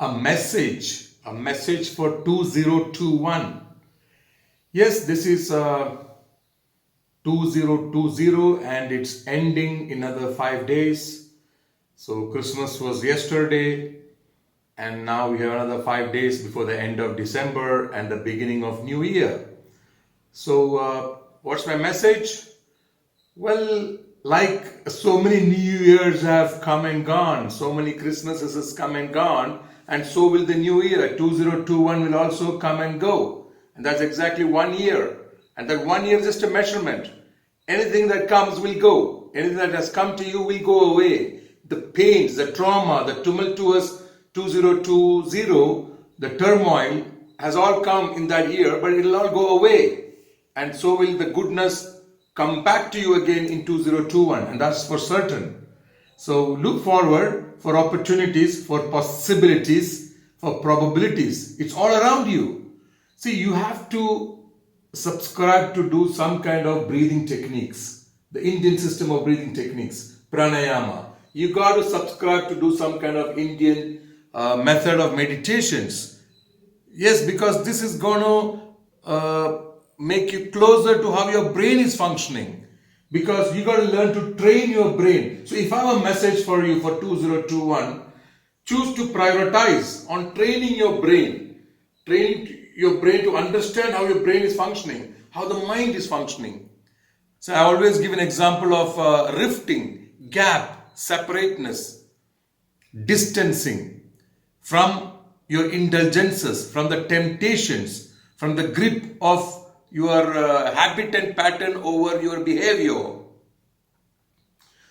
a message for 2021. Yes, this is 2020 and it's ending in another 5 days. So Christmas was yesterday and now we have another 5 days before the end of December and the beginning of New Year. So what's my message? Well, like so many New Years have come and gone, so many Christmases has come and gone, and so will the New Year. 2021 will also come and go. And that's exactly 1 year. And that 1 year is just a measurement. Anything that comes will go. Anything that has come to you will go away. The pains, the trauma, the tumultuous 2020, the turmoil has all come in that year, but it will all go away. And so will the goodness come back to you again in 2021, and that's for certain. So look forward for opportunities, for possibilities, for probabilities. It's all around you. See, you have to subscribe to do some kind of breathing techniques, the Indian system of breathing techniques, pranayama. You got to subscribe to do some kind of Indian method of meditations. Yes, because this is going to make you closer to how your brain is functioning, because you got to learn to train your brain. So if I have a message for you for 2021, choose to prioritize on training your brain to understand how your brain is functioning, how the mind is functioning. So I always give an example of rifting, gap, separateness, distancing from your indulgences, from the temptations, from the grip of your habit and pattern over your behavior.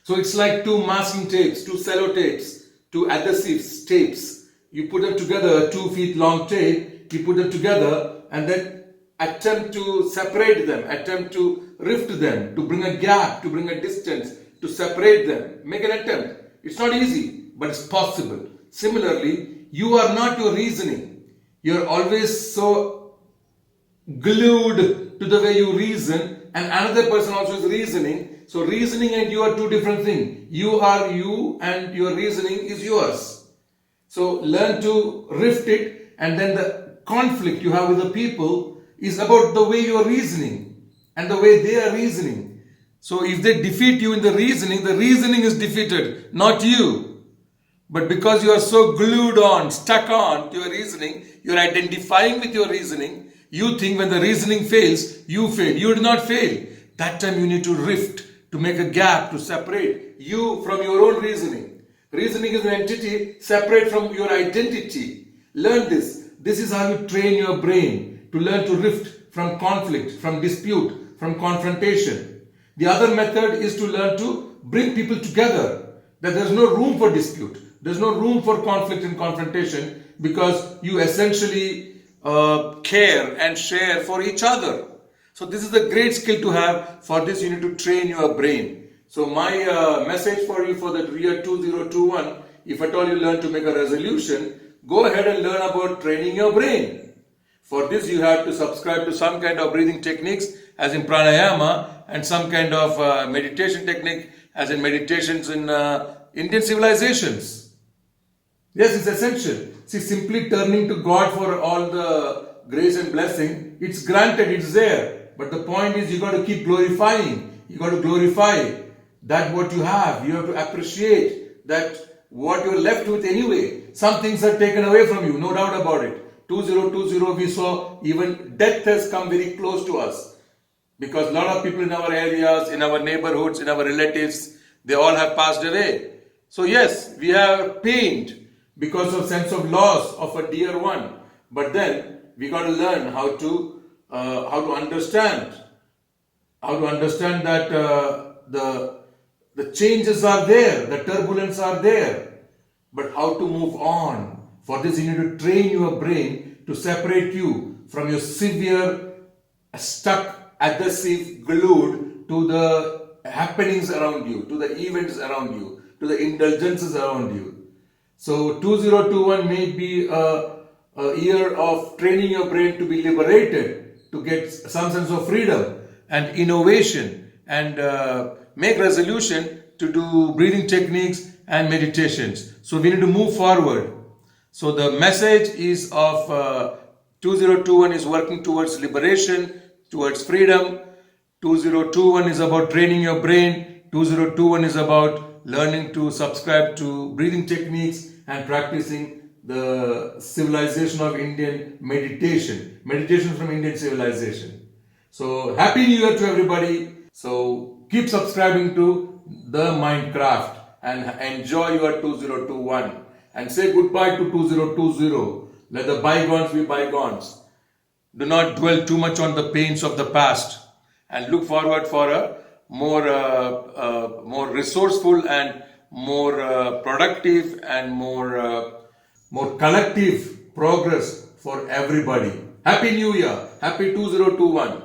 So it's like two masking tapes, two sellotapes, two adhesive tapes. You put them together, 2 feet long tape, you put them together and then attempt to separate them, attempt to rift them, to bring a gap, to bring a distance, to separate them. Make an attempt. It's not easy, but it's possible. Similarly, you are not your reasoning. You're always so glued to the way you reason, and another person also is reasoning. So reasoning and you are two different things. You are you and your reasoning is yours. So learn to rift it, and then the conflict you have with the people is about the way you are reasoning and the way they are reasoning. So if they defeat you in the reasoning is defeated, not you. But because you are so glued on, stuck on to your reasoning, you are identifying with your reasoning. You think when the reasoning fails, you fail. You did not fail. That time you need to rift, to make a gap, to separate you from your own reasoning. Reasoning is an entity separate from your identity. Learn this. This is how you train your brain to learn to rift from conflict, from dispute, from confrontation. The other method is to learn to bring people together. That there's no room for dispute. There's no room for conflict and confrontation, because you essentially care and share for each other. So this is a great skill to have. For this you need to train your brain. So my message for you for the year 2021, if at all you learn to make a resolution, go ahead and learn about training your brain. For this you have to subscribe to some kind of breathing techniques as in pranayama, and some kind of meditation technique as in meditations in Indian civilizations. Yes, it's essential. See, simply turning to God for all the grace and blessing, it's granted, it's there. But the point is, you got to keep glorifying. You got to glorify that what you have. You have to appreciate that what you're left with anyway. Some things are taken away from you, no doubt about it. 2020 we saw even death has come very close to us. Because a lot of people in our areas, in our neighborhoods, in our relatives, they all have passed away. So yes, we have pained because of sense of loss of a dear one, but then we got to learn how to understand that the changes are there, the turbulence are there, but how to move on. For this you need to train your brain to separate you from your severe, stuck, adhesive, glued to the happenings around you, to the events around you, to the indulgences around you. So 2021 may be a year of training your brain to be liberated, to get some sense of freedom and innovation, and make resolution to do breathing techniques and meditations. So we need to move forward. So the message is of 2021 is working towards liberation, towards freedom. 2021 is about training your brain. 2021 is about learning to subscribe to breathing techniques and practicing the civilization of Indian meditation. Meditation from Indian civilization. So happy New Year to everybody. So keep subscribing to the Mindcraft and enjoy your 2021 and say goodbye to 2020. Let the bygones be bygones. Do not dwell too much on the pains of the past and look forward for a more resourceful and more productive and more collective progress for everybody. Happy New Year. Happy 2021.